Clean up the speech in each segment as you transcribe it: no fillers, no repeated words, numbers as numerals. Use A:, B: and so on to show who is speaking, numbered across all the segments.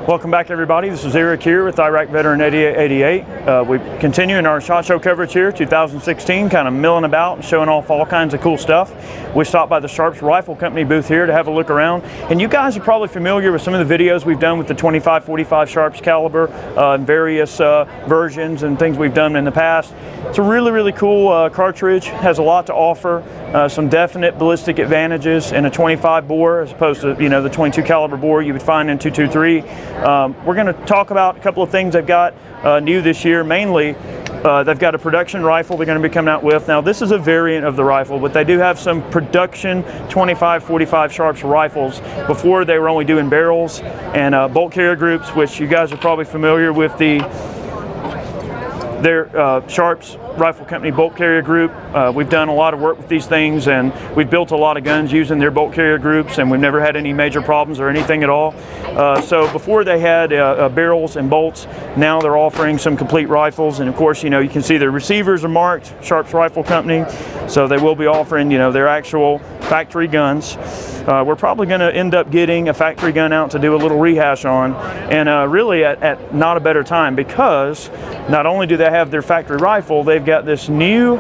A: Welcome back, everybody. This is Eric here with Iraq Veteran 8888. We're continuing our SHOT Show coverage here, 2016, kind of milling about and showing off all kinds of cool stuff. We stopped by the Sharps Rifle Company booth here to have a look around. And you guys are probably familiar with some of the videos we've done with the 25-45 Sharps caliber, various versions and things we've done in the past. It's a really cool cartridge, has a lot to offer. Some definite ballistic advantages in a 25 bore as opposed to the 22 caliber bore you would find in 223. We're going to talk about a couple of things they've got new this year. Mainly, they've got a production rifle they're going to be coming out with. Now, this is a variant of the rifle, but they do have some production 25-45 Sharps rifles. Before, they were only doing barrels and bolt carrier groups, which you guys are probably familiar with their Sharps Rifle Company bolt carrier group. We've done a lot of work with these things, and we've built a lot of guns using their bolt carrier groups, and we've never had any major problems or anything at all. So before they had barrels and bolts, now they're offering some complete rifles, and of course, you can see their receivers are marked Sharps Rifle Company, so they will be offering, their actual factory guns. We're probably going to end up getting a factory gun out to do a little rehash on, and really at not a better time, because not only do they have their factory rifle, they've got this new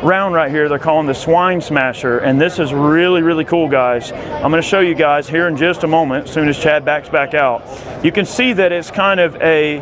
A: round right here they're calling the Swine Smasher, and this is really cool, guys. I'm going to show you guys here in just a moment, as soon as Chad backs back out. You can see that it's kind of a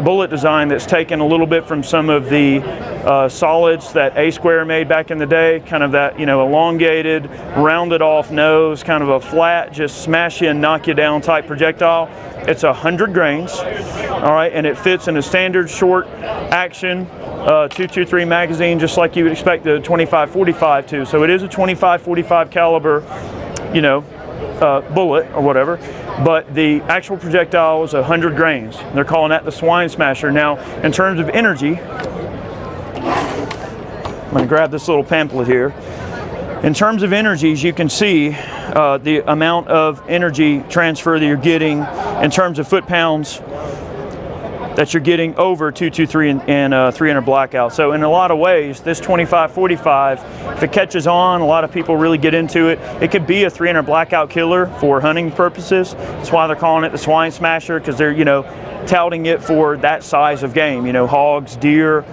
A: bullet design that's taken a little bit from some of the solids that A Square made back in the day, kind of that elongated, rounded off nose, kind of a flat, just smash you and knock you down type projectile. It's 100 grains, all right, and it fits in a standard short action 223 magazine, just like you would expect the 25-45 to. So it is a 25-45 caliber, bullet or whatever, but the actual projectile is 100 grains. They're calling that the Swine Smasher. Now, in terms of energy, I'm going to grab this little pamphlet here. In terms of energies, you can see the amount of energy transfer that you're getting in terms of foot-pounds that you're getting over 223 and 300 blackout. So in a lot of ways, this 25-45, if it catches on, a lot of people really get into it. It could be a 300 blackout killer for hunting purposes. That's why they're calling it the Swine Smasher, because they're touting it for that size of game. Hogs, deer,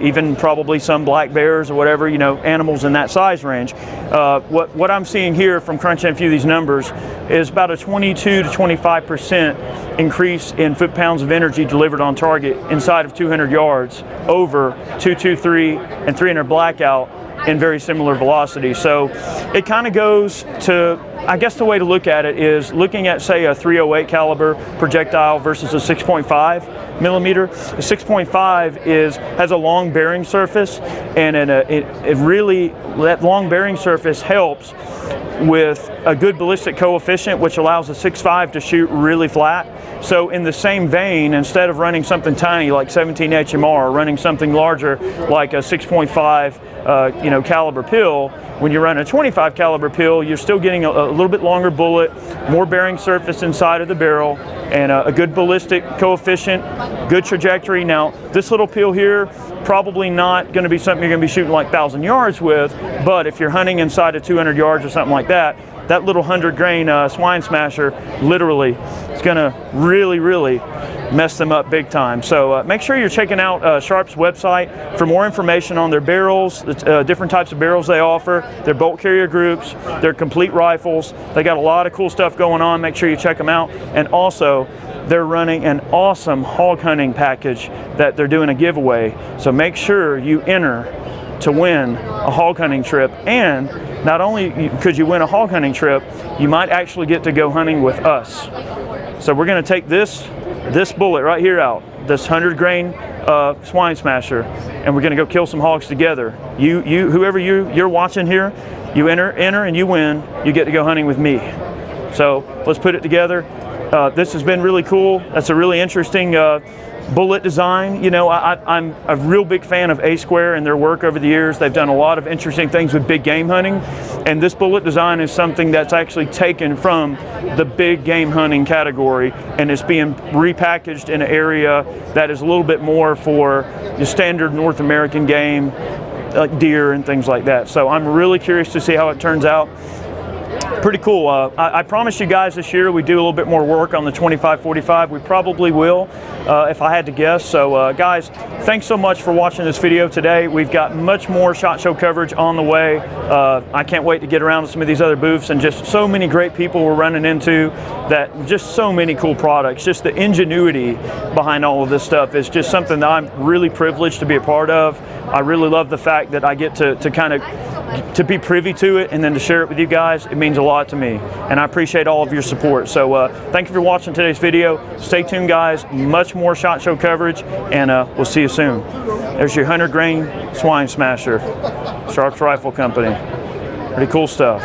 A: even probably some black bears or whatever, animals in that size range. What I'm seeing here from crunching a few of these numbers is about a 22 to 25% increase in foot-pounds of energy delivered on target inside of 200 yards over 223 and 300 blackout in very similar velocity. So it kind of goes to, I guess the way to look at it is looking at, say, a 308 caliber projectile versus a 6.5 millimeter. The 6.5 has a long bearing surface, and it really, that long bearing surface helps with a good ballistic coefficient, which allows a 6.5 to shoot really flat. So in the same vein, instead of running something tiny like 17 HMR or running something larger like a 6.5 caliber pill, when you run a 25 caliber pill, you're still getting a little bit longer bullet, more bearing surface inside of the barrel, and a good ballistic coefficient, good trajectory. Now, this little pill here, probably not going to be something you're going to be shooting like 1,000 yards with, but if you're hunting inside of 200 yards or something like that, that little 100 grain Swine Smasher literally is going to really mess them up big time. So make sure you're checking out Sharp's website for more information on their barrels, the different types of barrels they offer, their bolt carrier groups, their complete rifles. They got a lot of cool stuff going on. Make sure you check them out. And also, they're running an awesome hog hunting package that they're doing a giveaway. So make sure you enter to win a hog hunting trip, and not only could you win a hog hunting trip, you might actually get to go hunting with us. So we're going to take this bullet right here out, this 100 grain Swine Smasher, and we're going to go kill some hogs together. Whoever you're watching here, you enter and you win. You get to go hunting with me. So let's put it together. This has been really cool. That's a really interesting bullet design. I'm a real big fan of A Square and their work over the years. They've done a lot of interesting things with big game hunting, and this bullet design is something that's actually taken from the big game hunting category, and it's being repackaged in an area that is a little bit more for the standard North American game, like deer and things like that. So I'm really curious to see how it turns out. Pretty cool. I promised you guys this year we do a little bit more work on the 25-45. We probably will, if I had to guess. So guys, thanks so much for watching this video today. We've got much more SHOT Show coverage on the way. I can't wait to get around to some of these other booths, and just so many great people we're running into, that just so many cool products. Just the ingenuity behind all of this stuff is just something that I'm really privileged to be a part of. I really love the fact that I get to kind of to be privy to it and then to share it with you guys. It means a lot to me, and I appreciate all of your support. So thank you for watching today's video. Stay tuned, guys. Much more SHOT Show coverage, and we'll see you soon. There's your 100 grain Swine Smasher, Sharps Rifle Company. Pretty cool stuff.